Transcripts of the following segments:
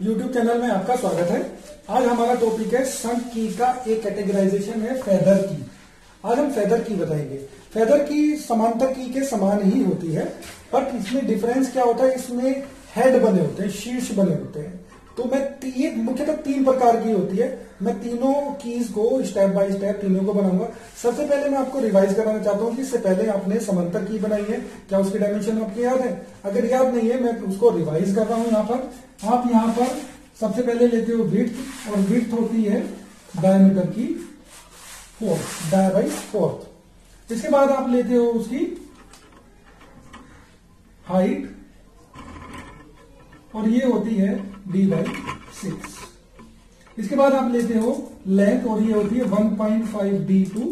YouTube channel में आपका स्वागत है। आज हमारा टॉपिक है सम की का एक कैटेगराइजेशन है फेदर की। आज हम फेदर की बताएंगे। फेदर की समांतर की के समान ही होती है, बट इसमें डिफरेंस क्या होता है, इसमें हेड बने होते हैं, शीर्ष बने होते हैं। तो ये मुख्यतः 3 प्रकार की होती है। मैं तीनों कीज को स्टेप बाय स्टेप तीनों को बनाऊंगा। सबसे पहले मैं आपको रिवाइज कराना चाहता हूं कि इससे पहले आपने समांतर की बनाई है, क्या उसकी डायमेंशन आपको याद है? अगर याद नहीं है, मैं उसको रिवाइज कर रहा हूं। यहाँ पर आप यहाँ पर सबसे पहले लेते हो विड्थ, और विड्थ होती है डायमीटर की 4 डाय/4। इसके बाद आप लेते हो उसकी हाइट, और ये होती है d/6। इसके बाद आप लेते हो लेंथ, और ये होती है 1.5d to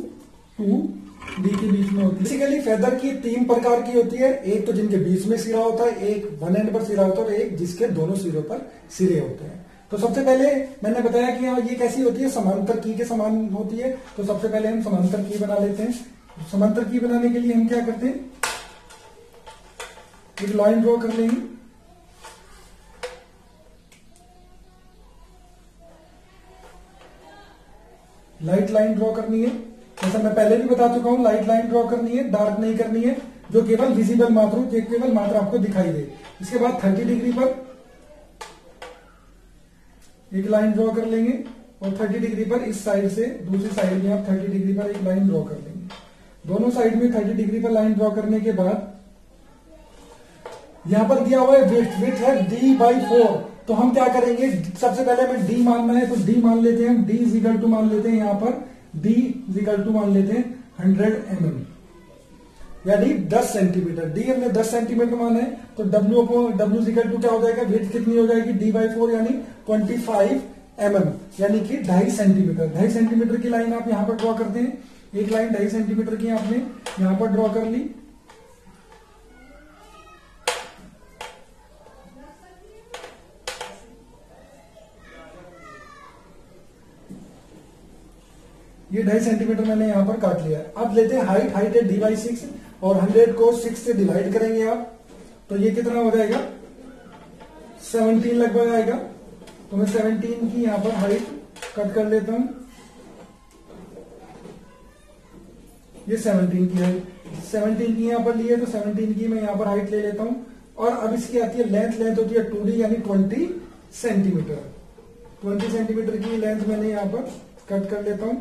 2d के बीच में होती है। बेसिकली फेदर की 3 प्रकार की होती है। एक तो जिनके बीच में सिरा होता है, एक वन एंड पर सिरा होता है, और एक जिसके दोनों सिरों पर सिरे होते हैं। तो सबसे पहले मैंने बताया कि ये कैसी होती है, समांतर की के समान होती है। तो सबसे पहले हम समांतर की बना लेते हैं। समांतर की बनाने के लिए हम क्या करते हैं, एक लाइन ड्रॉ कर लेंगे। लाइट लाइन ड्रॉ करनी है, जैसा मैं पहले भी बता चुका हूं। लाइट लाइन ड्रॉ करनी है, डार्क नहीं करनी है, जो केवल विजिबल मात्र हो, केवल मात्र आपको दिखाई दे। इसके बाद 30 डिग्री पर एक लाइन ड्रॉ कर लेंगे, और 30 डिग्री पर इस साइड से दूसरी साइड में आप 30 डिग्री पर एक लाइन ड्रॉ कर लेंगे। दोनों साइड में 30 डिग्री पर लाइन ड्रॉ करने के बाद यहां पर दिया हुआ है विड्थ है d/4। तो हम क्या करेंगे, सबसे पहले हमें d मानना है, तो d मान लेते हैं। d इक्वल टू मान लेते हैं, यहां पर d इक्वल टू मान लेते हैं 100 mm, यानी 10 सेंटीमीटर। d हमने 10 सेंटीमीटर माना है, तो w इक्वल टू क्या हो जाएगा, विड्थ कितनी हो जाएगी, d/4 यानी 25 mm, यानी कि 2.5 सेंटीमीटर। 2.5 सेंटीमीटर की लाइन आप यहां पर ड्रॉ करते हैं। एक लाइन 2.5 सेंटीमीटर की आपने यहां पर ड्रॉ कर ली। ये 2.5 सेंटीमीटर मैंने यहां पर काट लिया है। अब लेते हैं हाइट। हाइट है d/6, और 100 को 6 से डिवाइड करेंगे आप, तो ये कितना हो जाएगा, 17 लगभग आएगा। तो मैं 17 की यहां पर हाइट कट कर लेता हूं। ये 17 की हाइट, 17 की यहां पर ली है, तो 17 की मैं यहां पर हाइट ले लेता हूं। और अब इसकी आती है लेंथ। लेंथ होती है 2d यानी 20 सेंटीमीटर। 20 सेंटीमीटर की लेंथ मैंने यहां पर कट कर लेता हूं।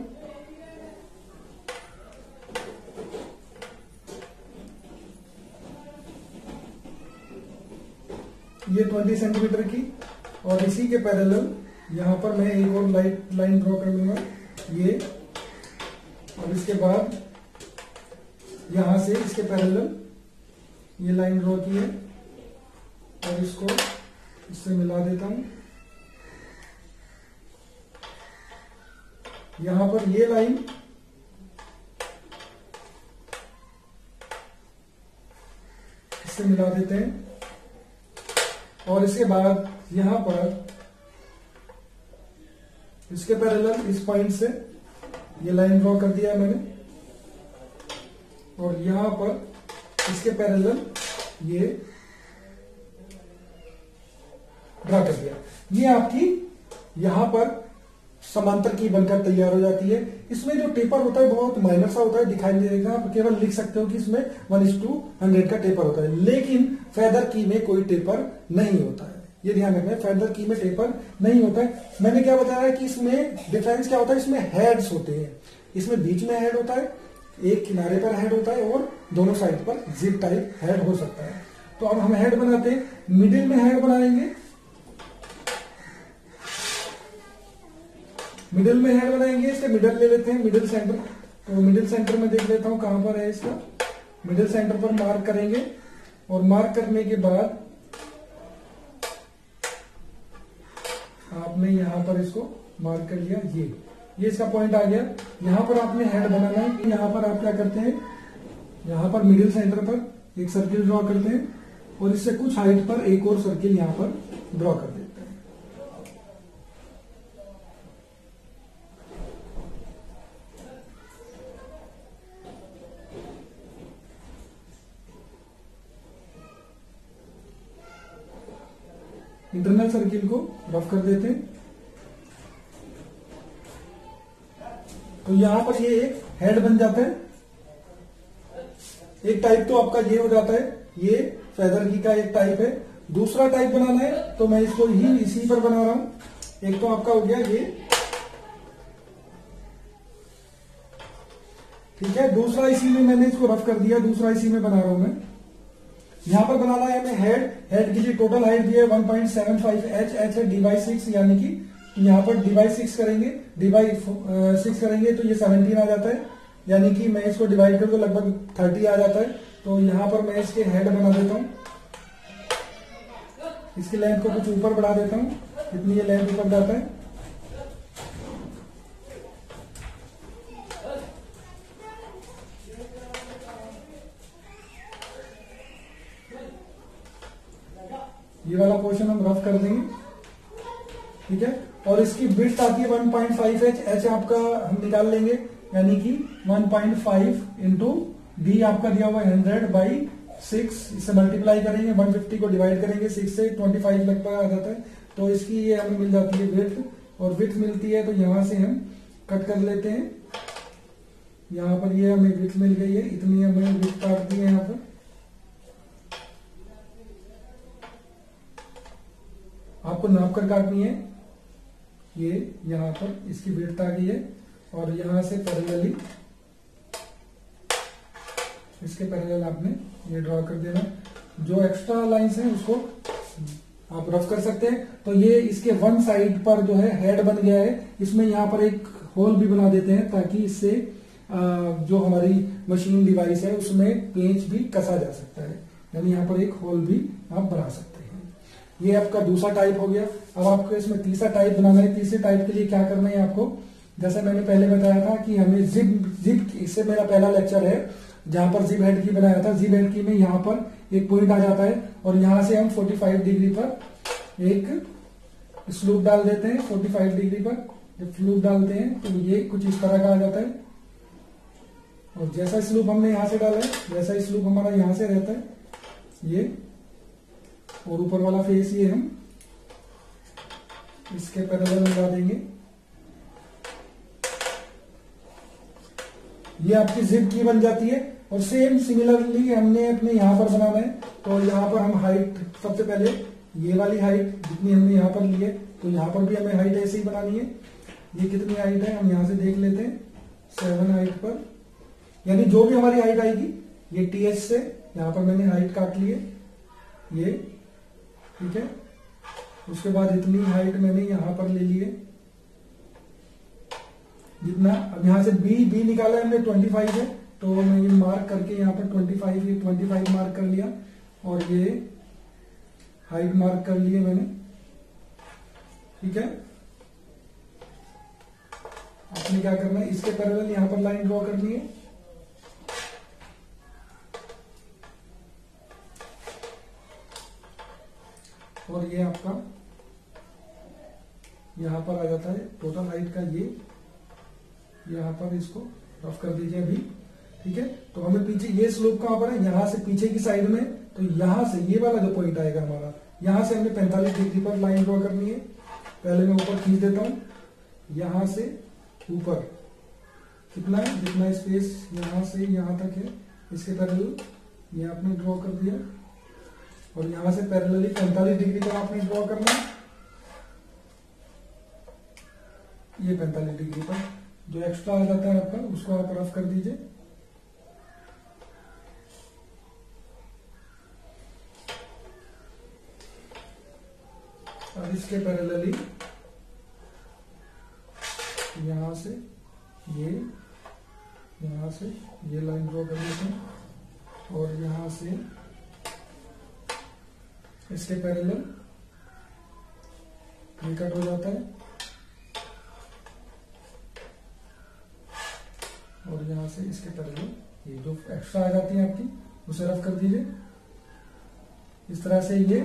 ये 20 सेंटीमीटर की, और इसी के पैरेलल यहां पर मैं एक और लाइन ड्रॉ कर लूंगा, ये। और इसके बाद यहां से इसके पैरेलल ये लाइन ड्रॉ की है, और इसको इससे मिला देता हूं। यहां पर ये लाइन इससे मिला देते हैं, और इसके बाद यहां पर इसके पैरेलल इस पॉइंट से ये लाइन ड्रॉ कर दिया मैंने, और यहां पर इसके पैरेलल ये ड्रॉ कर दिया। ये आपकी यहां पर समांतर की बनकर तैयार हो जाती है। इसमें जो टेपर होता है बहुत माइनर सा होता है, दिखाई नहीं देगा। आप केवल लिख सकते हो कि इसमें 1:100 का टेपर होता है, लेकिन फेदर की में कोई टेपर नहीं होता है। ये ध्यान रखना है, फेदर की में टेपर नहीं होता है। मैंने क्या बताया कि इसमें डिफरेंस क्या होता है, इसमें हेड्स होते हैं। इसमें बीच में हेड होता है, एक किनारे पर हेड होता है, और दोनों साइड पर जिप टाइप हेड हो सकता है। तो अब हम हेड बनाते हैं, मिडिल में हेड बनाएंगे। मिडिल में हेड बनाएंगे, इसके मिडिल ले लेते हैं, मिडिल सेंटर। तो मिडिल सेंटर में देख लेता हूं कहां पर है इसका। मिडिल सेंटर पर मार्क करेंगे, और मार्क करने के बाद आपने यहां पर इसको मार्क कर लिया। ये इसका पॉइंट आ गया। यहां पर आपने हेड बनाना है। यहां पर आप क्या करते हैं, यहां पर मिडिल सेंटर पर एक सर्किल ड्रॉ करते हैं, और इससे कुछ हाइट पर एक और सर्किल यहां पर ड्रॉ कर देते हैं। इंटरनल सर्किल को रफ कर देते हैं। तो यहां पर ये एक हेड बन जाता है। एक टाइप तो आपका ये हो जाता है, ये फेदर की का एक टाइप है। दूसरा टाइप बनाना है तो मैं इसको ही इसी पर बना रहा हूं। एक तो आपका हो गया ये, ठीक है। दूसरा इसी में मैंने इसको रफ कर दिया, दूसरा इसी में बना रहा हूं मैं। यहां पर बनाना है हमें हेड के लिए टोटल हाइट दी है 1.75 एच है डी/6, यानी कि यहां पर डी/6 करेंगे, डी/6 करेंगे तो ये 17 आ जाता है, यानी कि मैं इसको डिवाइड कर तो लगभग 30 आ जाता है। तो यहां पर मैं इसके हेड बना देता हूं, इसकी लेंथ को कुछ ऊपर बढ़ा देता हूं, इतनी ये लेंथ ऊपर जाता है। ये वाला पोर्शन हम रफ कर देंगे, ठीक है। और इसकी विड्थ आती है 1.5 एच आपका हम निकाल लेंगे, यानी कि 1.5 इंटू डी आपका दिया हुआ 100/6, इससे मल्टीप्लाई करेंगे, 150 को डिवाइड करेंगे 6 से, 25 लगभग आ जाता है। तो इसकी ये हमें मिल जाती है विड्थ, और विड्थ मिलती है तो यहां से हम कट कर लेते हैं। यहां पर ये हमें विड्थ मिल गई है, इतनी हमें विड्थ काट दी है यहां पर। आपको नाप कर काटनी है, ये यहां पर इसकी विड्थ आ गई है, और यहां से पैरेलली इसके पैरेलल आपने ये ड्रॉ कर देना। जो एक्स्ट्रा लाइंस हैं उसको आप रफ कर सकते हैं। तो ये इसके वन साइड पर जो है हेड बन गया है, इसमें यहां पर एक होल भी बना देते हैं ताकि इससे जो हमारी मशीन डिवाइस है उसमें पेंच भी कसा जा सकता है, यानी यहां पर एक होल भी आप बना सकते हैं। ये आपका दूसरा टाइप हो गया। अब आपको इसमें तीसरा टाइप बनाना है। तीसरे टाइप के लिए क्या करना है आपको, जैसे मैंने पहले बताया था कि हमें जिप इससे मेरा पहला लेक्चर है जहां पर जिप हेड की बनाया था। जिप हेड की में यहां पर एक पॉइंट आ जाता है, और यहां से हम 45 डिग्री पर एक स्लूप डाल देते हैं। 45 डिग्री पर जब स्लूप डालते हैं तो ये कुछ इस तरह का आ जाता है, और जैसा स्लूप हमने यहां से डाला है वैसा स्लूप हमारा यहां से रहता है ये, और ऊपर वाला फेस ये हम इसके पैरेलल लगा देंगे। ये आपकी जिप की बन जाती है। और सेम सिमिलरली हमने अपने यहां पर बनाना है। तो यहां पर हम हाइट, सबसे पहले ये वाली हाइट जितनी हमने यहां पर ली है, तो यहां पर भी हमें हाइट ऐसे ही बनानी है। ये कितनी हाइट है हम यहां से देख लेते हैं, 7 हाइट पर, यानी जो भी हमारी हाइट आएगी ये TH से यहां पर मैंने हाइट काट ली है ये, ठीक है। उसके बाद इतनी हाइट मैंने यहां पर ले ली है, जितना अब यहां से बी निकाला है हमने 25 है, तो मैं ये मार्क करके यहां पर 25 मार्क कर लिया, और ये हाइट मार्क कर ली है मैंने, ठीक है। आपने क्या करना है, इसके पैरेलल यहां पर लाइन ड्रॉ करनी है, और ये आपका यहां पर आ जाता है टोटल हाइट का ये, यहां पर इसको रफ कर दीजिए अभी, ठीक है। तो हमें पीछे ये स्लोप कहां पर है, यहां से पीछे की साइड में, तो यहां से ये वाला जो पॉइंट आएगा हमारा, यहां से हमें 45 डिग्री पर लाइन ड्रॉ करनी है। पहले मैं ऊपर खींच देता हूं, यहां से ऊपर कितना है, जितना स्पेस यहां से यहां तक है इसके पैरेलल ये आपने ड्रॉ कर दिया, और यहां से पैरेलली 45 डिग्री पर आपने ड्रॉ करना है। ये 45 डिग्री पर जो एक्स्ट्रा आ जाता है आपका, उसको आप रफ कर दीजिए। और इसके पैरेलली यहां से ये, यहां से ये लाइन ड्रॉ कर देते हैं, और यहां से इसके पैरेलल ये कट हो जाता है, और यहां से इसके पैरेलल ये जो एक्स्ट्रा आ जाती है आपकी उसे रफ कर दीजिए। इस तरह से ये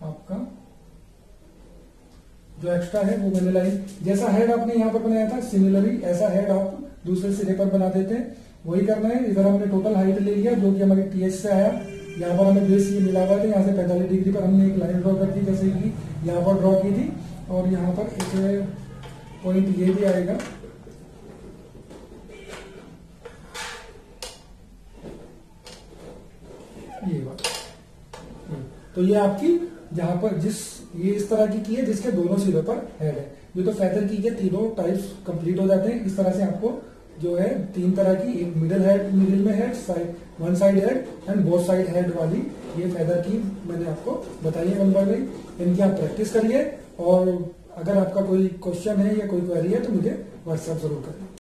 आपका जो एक्स्ट्रा है वो मैंने लाइन, जैसा हेड आपने यहां पर बनाया था सिमिलरली ऐसा हेड आप दूसरे सिरे पर बना देते हैं। वही करना है। इधर हमने टोटल हाइट ले लिया जो कि हमारी TH से आया यहाँ पर हमें बेस ये मिला हुआ था, यहाँ से 45 डिग्री पर हमने एक लाइन ड्रॉ कर दी, जैसे कि यहाँ पर ड्रॉ की थी, और यहाँ पर एक पॉइंट ये भी आएगा। ये बात, तो ये आपकी जहां पर ये इस तरह की है जिसके दोनों सिरों पर हेड है। ये तो फेदर की के तीनों टाइप्स कंप्लीट हो जाते हैं। इस तरह से आपको जो है 3 तरह की, एक मिडिल में head, one side head and both side head वाली ये फेदर की मैंने आपको बताई है 1 बाय 1। इनकी आप प्रैक्टिस करिए, और अगर आपका कोई क्वेश्चन है या कोई क्वेरी है तो मुझे व्हाट्सएप जरूर करें।